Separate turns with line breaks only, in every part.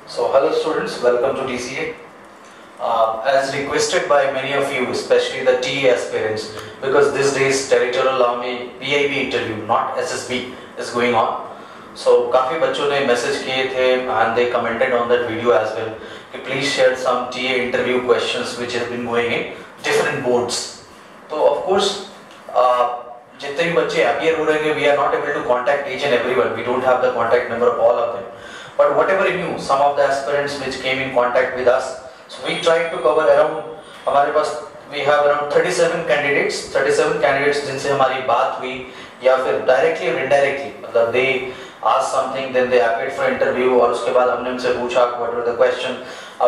So hello students, welcome to TCA. As requested by many of you, especially the TA aspirants, because these days Territorial Army PIB interview, not SSB, is going on. So काफी बच्चों ने message किए थे and they commented on that video as well. कि please share some TA interview questions which have been going in different boards. So of course, जितने भी बच्चे appear हो रहे हैं, we are not able to contact each and everyone. We don't have the contact number of all of them. But whatever you knew, some of the aspirants which came in contact with us, so we tried to cover around, हमारे पास we have around 37 candidates जिनसे हमारी बात हुई या फिर directly or indirectly, मतलब they asked something, then they appeared for interview और उसके बाद हमने उनसे पूछा what were the question.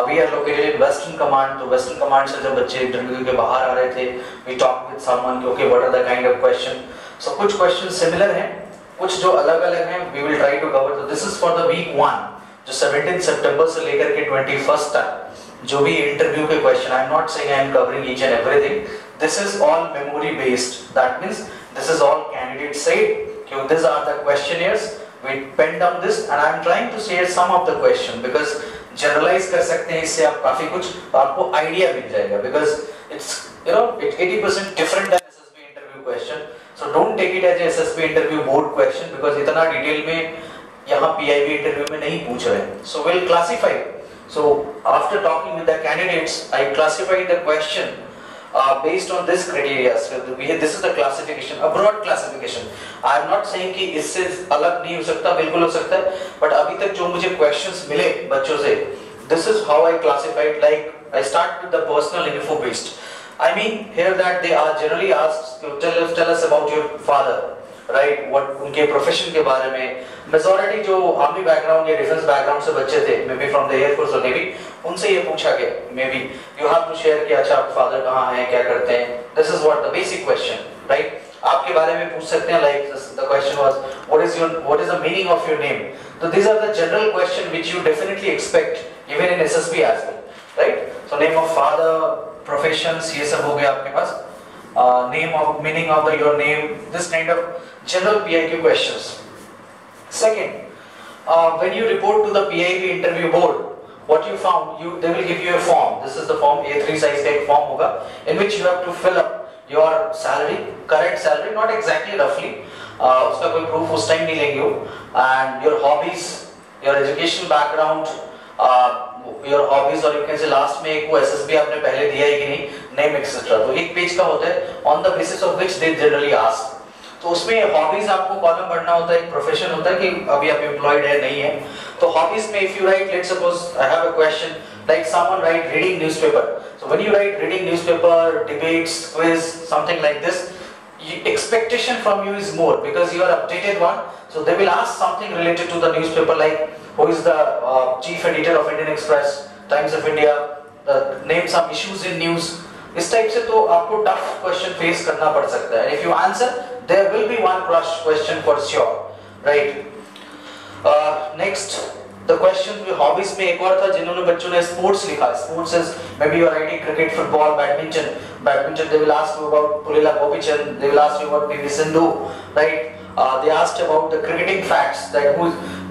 We are located in Western Command, तो Western Command से जब बच्चे interview के बाहर आ रहे थे, we talked with someone कि okay what are the kind of question. So कुछ questions similar हैं, कुछ जो अलग-अलग हैं, we will try to cover. So this is for the week 1, जो 17 सितंबर से लेकर के 21 तक जो भी इंटरव्यू के question, I am not saying I am covering each and everything. This is all memory based. That means this is all candidates said. कि these are the questionnaires. We penned down this and I am trying to share some of the question because generalize कर सकते हैं इससे आप काफी कुछ आपको idea मिल जाएगा because it's it's 80% different than SSB interview question. So don't take it as a SSB interview board question because इतना डिटेल में यहाँ PIB interview में नहीं पूछ रहे हैं. So we'll classify. So after talking with the candidates, I classified the question based on this criteria. So this is the classification, a broad classification. I am not saying कि इससे अलग नहीं हो सकता, बिल्कुल हो सकता है. But अभी तक जो मुझे questions मिले बच्चों से, this is how I classified. Like I start with the personal info based. I mean here that they are generally asked to tell us about your father, right? What उनके profession के बारे में. Majority जो army background या defense background से बच्चे थे, maybe from the air force or navy, उनसे ये पूछा गया. Maybe you have to share कि अच्छा आप father कहाँ हैं, क्या करते हैं. This is what the basic question, right? आपके बारे में पूछ सकते हैं. Like the question was, what is the meaning of your name? So these are the general question which you definitely expect even in SSB as well, right? So name of father, professions, ये सब हो गया आपके पास. Name of meaning of your name, this kind of general PIQ questions. Second, when you report to the PIB interview board, what you found, they will give you a form. This is the form A3 size का एक form होगा, in which you have to fill up your salary, current salary, not exactly roughly. उसका कोई proof उस time नहीं लेंगे वो, and your hobbies, your education background, your hobbies और you can say last में एक वो SSB आपने पहले दिया है कि नहीं, name etc. तो एक पेज का होता है on the basis of which they generally ask. तो उसमें hobbies आपको कॉलम भरना होता है, एक प्रोफेशन होता है कि अभी आप एम्प्लॉयड है नहीं है. तो hobbies में if you write, let's suppose I have a question like someone write reading newspaper. So when you write reading newspaper, debates, quiz, something like this, expectation from you is more because you are updated one. So they will ask something related to the newspaper like who is the chief editor of Indian Express, Times of India, name some issues in news. इस type से तो आपको tough question face करना पड़ सकता है. If you answer, there will be one crush question for sure, right? Next, the question hobbies में एक और था जिन्होंने बच्चों ने sports लिखा. Sports is maybe you are writing cricket, football, badminton. Badminton they will ask you about Pullela Gopichand. They will ask you about PV Sindhu, right? They asked about the cricketing facts. That who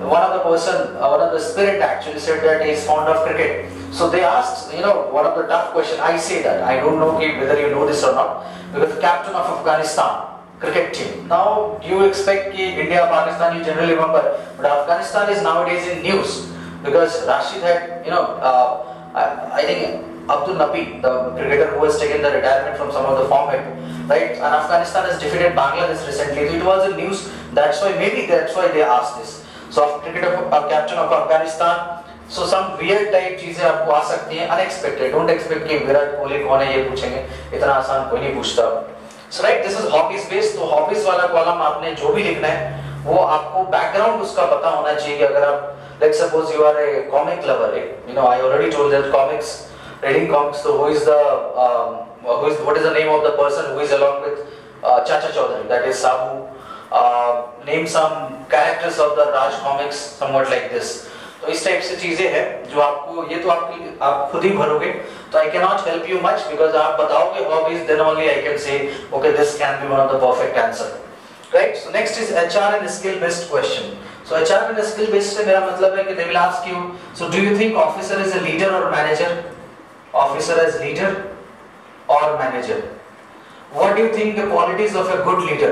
one of the spirit actually said that he is fond of cricket. So they asked, one of the tough question. I say that I don't know whether you know this or not, because the captain of Afghanistan cricket team. Now you expect India, Pakistan, you generally remember, but Afghanistan is nowadays in news because Rashid had, I think Abdul Nabi, the cricketer who has taken the retirement from some of the format, right? And Afghanistan has defeated Bangladesh recently. So it was in news. That's why they asked this. So captain of Afghanistan. So some weird type चीजें आपको आ सकती हैं, unexpected. Don't expect कि विराट कोहली कौन है ये पूछेंगे. इतना आसान कोई नहीं पूछता. So right, this is hobbies based. तो hobbies वाला कॉलम आपने जो भी लिखना है, वो आपको background उसका पता होना चाहिए. कि अगर आप, let's suppose you are a comic lover, I already told that comics, reading comics. So what is the name of the person who is along with Chacha Chaudhary? That is Sabu. Name some characters of the Raj comics, somewhat like this. तो इस type से चीजें हैं जो आपको, ये तो आप खुद ही भरोगे. तो I cannot help you much because आप बताओगे hobbies, then only I can say okay this can be one of the perfect answer, right? So next is HR and skill based question. So HR में skill based से मेरा मतलब है कि they will ask you, so do you think officer is a leader or manager? Officer as leader or manager? What do you think the qualities of a good leader?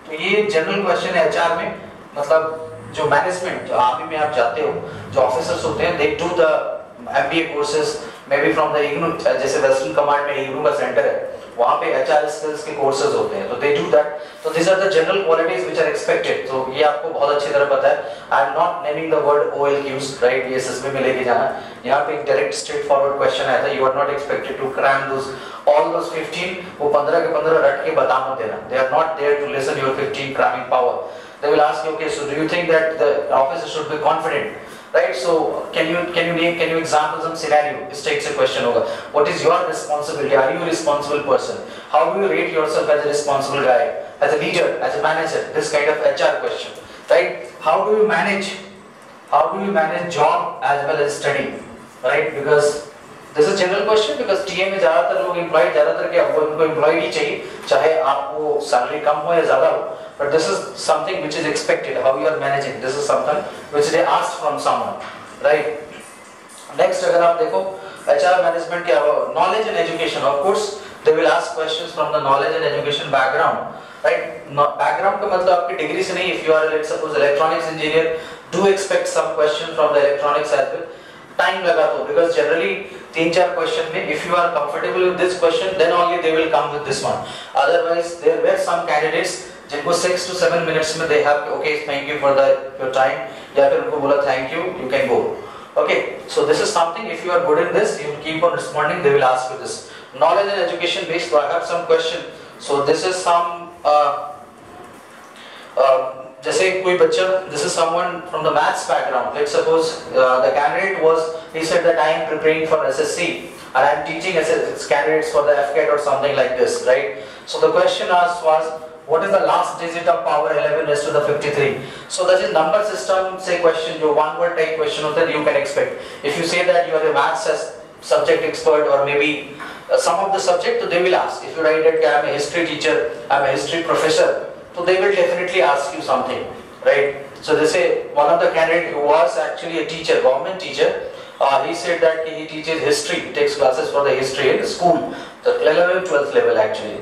तो ये general question है HR में, मतलब जो management, जो army में आप जाते हो, जो ऑफिसर्स होते हैं, they do the MBA courses, maybe from the IGNU, जैसे वेस्टर्न कमांड में IGNU का सेंटर है, वहाँ पे HR skills के कोर्सेज होते हैं, तो they do that. So these are the general qualities which are expected. तो ये आपको बहुत अच्छी तरह पता है. I am not naming the word OLQs, right? ये SSB में लेके जाना. यहाँ पे एक direct straightforward question आया था. You are not expected to cram those all those 15. वो 15 के 15 रट के बता मत देना. They are not there to listen your 15 cramming power. They will ask you, okay, so do you think that the officer should be confident? Right, so can you example some scenario? This takes a question over. What is your responsibility? Are you a responsible person? How do you rate yourself as a responsible guy, as a leader, as a manager? This kind of HR question, right? How do you manage job as well as study, right? Because this is general question, because TA में ज़्यादातर लोग employed ज़्यादातर के आपको उनको employed ही चाहिए, चाहे आपको salary कम हो या ज़्यादा हो. But this is something which is expected. How you are managing? This is something which they asked from someone, right? Next, अगर आप देखो HR management क्या हो? Knowledge and education. Of course, they will ask questions from the knowledge and education background, right? Background का मतलब आपकी degree से नहीं. If you are, let's suppose, electronics engineer, do expect some questions from the electronics as well. Time लगा तो, because generally 3-4 question में, if you are comfortable with this question, then only they will come with this one. Otherwise, there were some candidates जिनको 6 to 7 minutes में they have, okay, thank you for your time, या फिर उनको बोला thank you, you can go. Okay, so this is something, if you are good in this, you keep on responding, they will ask you this. Knowledge and education based, so I have some question. So this is some, जैसे कोई बच्चा, this is someone from the maths background. Let's suppose the candidate was, he said that I am preparing for SSC and I am teaching candidates for the FCAT or something like this, right? So the question asked was, what is the last digit of power 11 raised to the 53? So that is number system say question, जो one word type question होता है, you can expect. If you say that you are a maths subject expert or maybe some of the subject, so they will ask. If you write that I am a history teacher, I am a history professor, so they will definitely ask you something, right? So they say one of the candidate who was actually a teacher, government teacher, he said that he teaches history, he takes classes for the history in the school, the 11th, 12th level actually.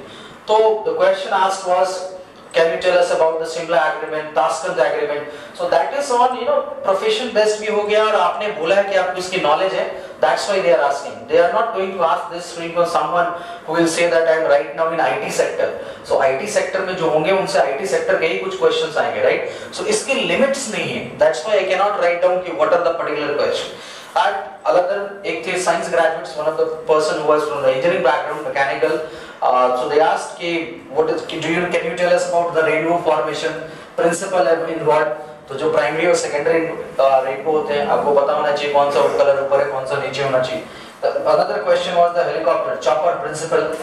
So the question asked was, can you tell us about the Simla agreement, Tashkent agreement? So that is on, profession based भी हो गया और आपने बोला है कि आपको इसकी knowledge है. That's why they are asking. They are not going to ask this from someone who will say that I am right now in IT sector. So IT sector में जो होंगे उनसे IT sector के ही कुछ questions आएंगे, right? So इसकी limits नहीं है. That's why I cannot write down कि what are the particular questions. And another एक थे science graduates, one of the person who was from the engineering background, mechanical. So they asked कि can you tell us about the rainbow formation principle involved? तो जो primary और secondary rainbow होते हैं, आपको पता होना चाहिए कौन सा कलर ऊपर है, कौन सा नीचे होना चाहिए. Another question was the helicopter chopper principle.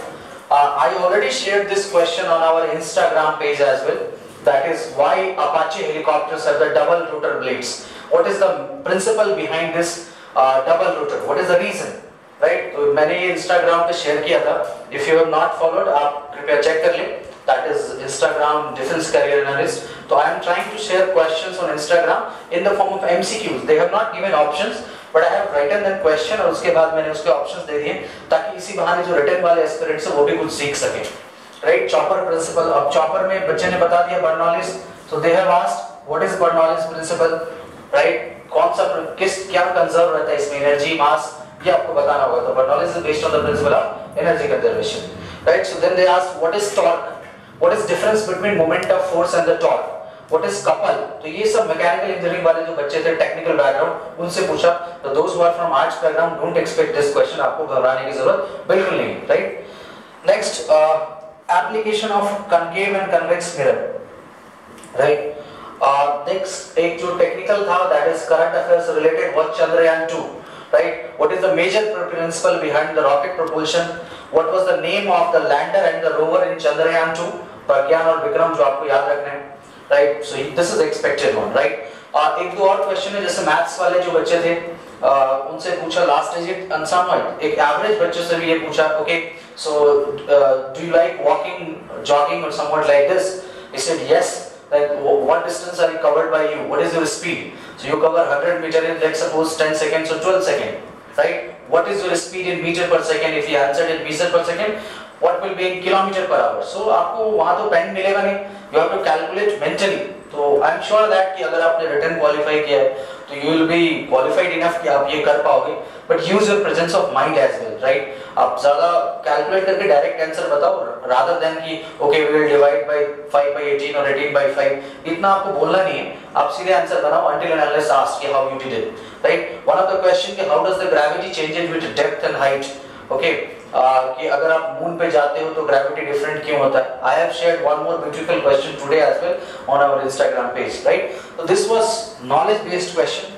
I already shared this question on our Instagram page as well. That is why Apache helicopters have the double rotor blades. What is the principle behind this double rotor? What is the reason? Right? तो मैंने ये Instagram पे share किया था. If you have not followed, आप कृपया check कर लें. That is Instagram Defense Career Analyst. So I am trying to share questions on Instagram in the form of MCQs. They have not given options, but I have written that question और उसके बाद मैंने उसके options दे दिए ताकि इसी बहाने जो written वाले aspirants हैं वो भी कुछ सीख सकें. Right? Chopper principle. अब chopper में बच्चे ने बता दिया Bernoulli's. So they have asked what is Bernoulli's principle? Right? कौन सा क्या कंजर्व रहता है इसमें, एनर्जी, मास, ये आपको बताना होगा. तो Bernoulli's is based on the principle of energy conservation. Right? So then they asked what is torque? What is difference between moment of force and the torque? What is couple? तो ये सब mechanical engineering वाले जो बच्चे थे technical background उनसे पूछा. तो those who are from arts background don't expect this question. आपको घबराने की जरूरत बिल्कुल नहीं. Right? Next, application of concave and convex mirror. Right? Next एक जो टेक्निकल था that is current affairs related was Chandrayaan 2. Right? What is the major principle behind the rocket propulsion? What was the name of the lander and the rover in Chandrayaan 2? प्रज्ञान और विक्रम जो आपको याद रखना है. Right? So this is the expected one. Right? एक दो और question है जैसे मैथ्स वाले जो बच्चे थे उनसे पूछा लास्ट डिजिट अनसमवाइट. एक एवरेज बच्चों से भी ये पूछा. Okay, so do you like walking, jogging or somewhat like this? He said yes. Like what distance are you covered by you? What is your speed? So you cover 100 meter in, let's suppose 10 seconds or 12 seconds, right? What is your speed in meter per second? If you answered in meter per second, what will be in kilometer per hour? So आपको वहाँ तो pen मिलेगा नहीं. You have to calculate mentally. तो I am sure that कि अगर आपने return qualify किया है तो you will be qualified enough कि आप ये कर पाओगे. But use your presence of mind as well, right? आप ज्यादा कैलकुलेट करके डायरेक्ट आंसर बताओ रादर देन कि okay we will divide by 5 by 18 और 18 by 5. इतना आपको बोलना नहीं है, आप सीधे आंसर बनाओ until and unless asked कि how you did it, right? One of the question कि how does the gravity changes with depth and height? Okay, कि अगर आप मून पे जाते हो तो ग्रेविटी डिफरेंट क्यों होता है? I have shared one more beautiful question today as well on our Instagram page, right? So this was knowledge based question.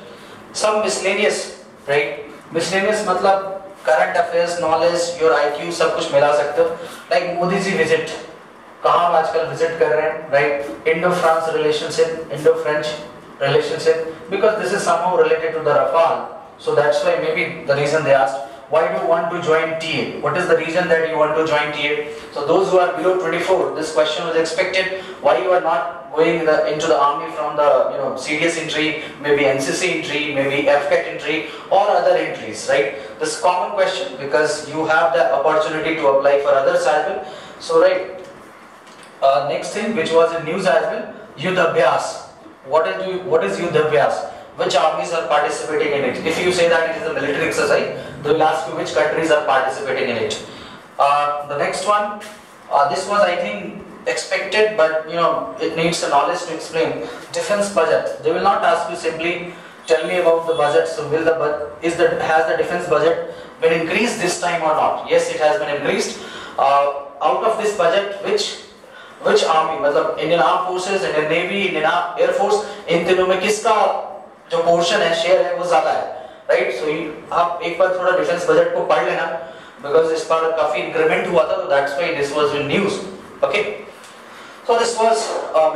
Some miscellaneous, right? Miscellaneous मतलब current affairs knowledge, your IQ सब कुछ मिला सकते हो. Like Modi ji visit, कहाँ हम आजकल visit कर रहे हैं, right? Indo-France relationship, Indo-French relationship, because this is somehow related to the Rafale. So that's why maybe the reason they asked. Why do you want to join TA? What is the reason that you want to join TA? So those who are below 24, this question was expected. Why you are not going into the army from the CDS entry, maybe NCC entry, maybe FCAT entry or other entries, right? This is common question because you have the opportunity to apply for others as well. So right, next thing which was in news as well, Yudh Abhyas. What is Yudh Abhyas? Which armies are participating in it? If you say that it is a military exercise, they will ask you which countries are participating in it. The next one, this was I think expected, but it needs the knowledge to explain. Defense budget. They will not ask you simply tell me about the budget. So has the defense budget been increased this time or not? Yes, it has been increased. Out of this budget, which army? मतलब Indian Armed Forces, Indian Navy, Indian Air Force, इन तीनों में किसका जो portion है, share है, वो ज्यादा है, राइट? सो आप एक बार थोड़ा डिफेंस बजट को पढ़ लेना बिकॉज इस बार काफी इंक्रीमेंट हुआ था, तो that's why this was in news. Okay, so this was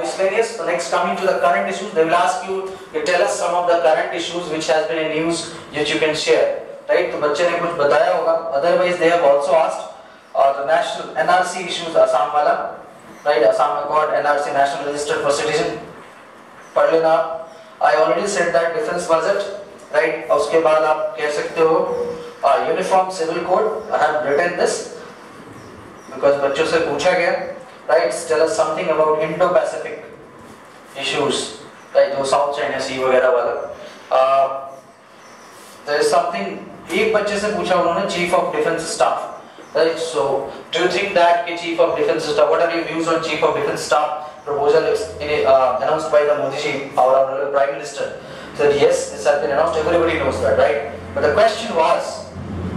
miscellaneous. So next, coming to the current issues, they will ask you to tell us some of the current issues which has been in news which you can share, right? तो बच्चे ने कुछ बताया होगा. Otherwise they have also asked the national NRC issues, Assam वाला, right? Assam got NRC, National Register for Citizen, पढ़ लेना. I already said that defense budget, right? उसके बाद आप कह सकते हो uniform civil code. I have written this because बच्चों से पूछा गया, right? Tell us something about Indo-Pacific issues, right? जो South China Sea वगैरह वाला. There is something, एक बच्चे से पूछा उन्होंने Chief of Defence Staff, right? So do you think that कि Chief of Defence Staff, what are your views on Chief of Defence Staff proposal announced by the Modi ji, our honorable Prime Minister? Said yes, this has been announced. Everybody knows that, right? But the question was,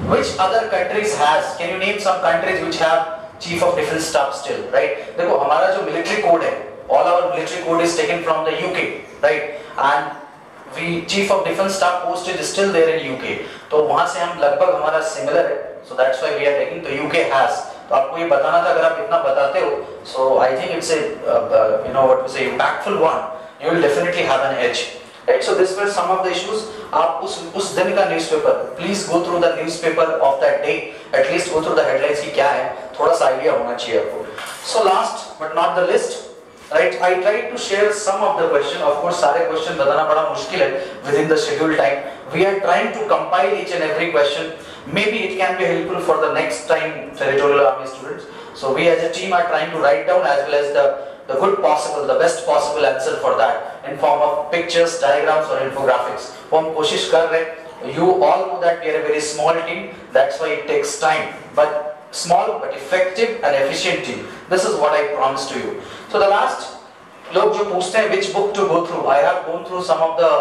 which other countries has? Can you name some countries which have Chief of Defence Staff still, right? देखो हमारा जो military code है, all our military code is taken from the UK, right? And Chief of Defence Staff post is still there in UK. तो वहाँ से हम लगभग हमारा similar है. So that's why we are taking. तो UK has. तो आपको ये बताना था, अगर आप इतना बताते हो, so I think it's a what we say impactful one. You will definitely have an edge, right? So this were some of the issues. आप उस दिन का newspaper, please go through the newspaper of that day. At least go through the headlines की क्या है, थोड़ा सा idea होना चाहिए आपको. So last but not the least, right? I tried to share some of the question. Of course, सारे question बताना बड़ा मुश्किल है within the scheduled time. We are trying to compile each and every question. Maybe it can be helpful for the next time Territorial Army students. So we as a team are trying to write down as well as the good possible, the best possible answer for that in form of pictures, diagrams or infographics. वो हम कोशिश कर रहे हैं. You all know that we are a very small team. That's why it takes time. But small but effective and efficient team. This is what I promised to you. So the last, लोग जो पूछते हैं which book to go through. I have gone through some of the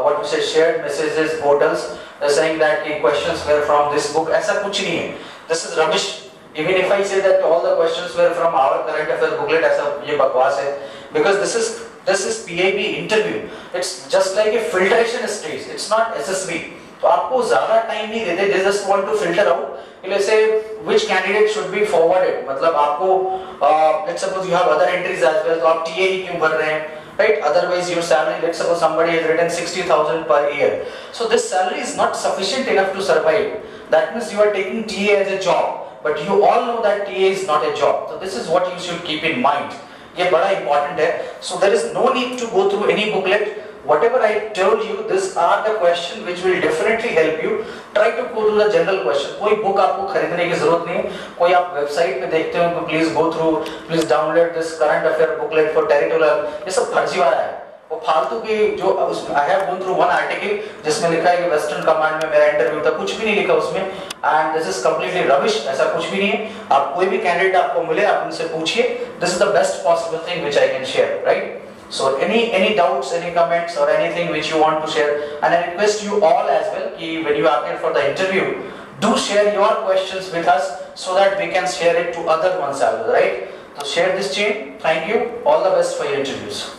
what we say shared messages portals. They're saying that the questions were from this book. ऐसा कुछ नहीं है. This is rubbish. Even if I say that all the questions were from our current affairs booklet, ऐसा ये बकवास है. Because this is PIB interview. It's just like a filtration stage. It's not SSB. तो आपको ज़्यादा time नहीं देते. They just want to filter out. Let's say which candidate should be forwarded. मतलब आपको let's suppose you have other entries as well. तो आप TA ही क्यों भर रहे हैं? Right? Otherwise your salary, let's suppose somebody has written 60,000 per year. So this salary is not sufficient enough to survive. That means you are taking TA as a job, but you all know that TA is not a job. So this is what you should keep in mind. ये बड़ा important है. So there is no need to go through any booklet. Whatever I told you, these are the questions which will definitely help you. Try to go through the general question. कोई book आपको खरीदने की जरूरत नहीं है. कोई आप website पे देखते हो तो please go through, please download this current affair booklet for territorial. ये सब फर्जीवाड़ा है. वो फालतू की जो I have gone through one article जिसमें लिखा है कि वेस्टर्न कमांड में मेरा इंटरव्यू था, कुछ भी नहीं लिखा उसमें. And this is completely rubbish. ऐसा कुछ भी नहीं है. आप कोई भी कैंडिडेट आपको मिले, आप उनसे पूछिए. This is the best possible thing which I can share, right? So any doubts, any comments or anything which you want to share, and I request you all as well कि when you appear for the interview, do share your questions with us so that we can share it to other ones as well, right? So share this chain. Thank you. All the best for your interviews.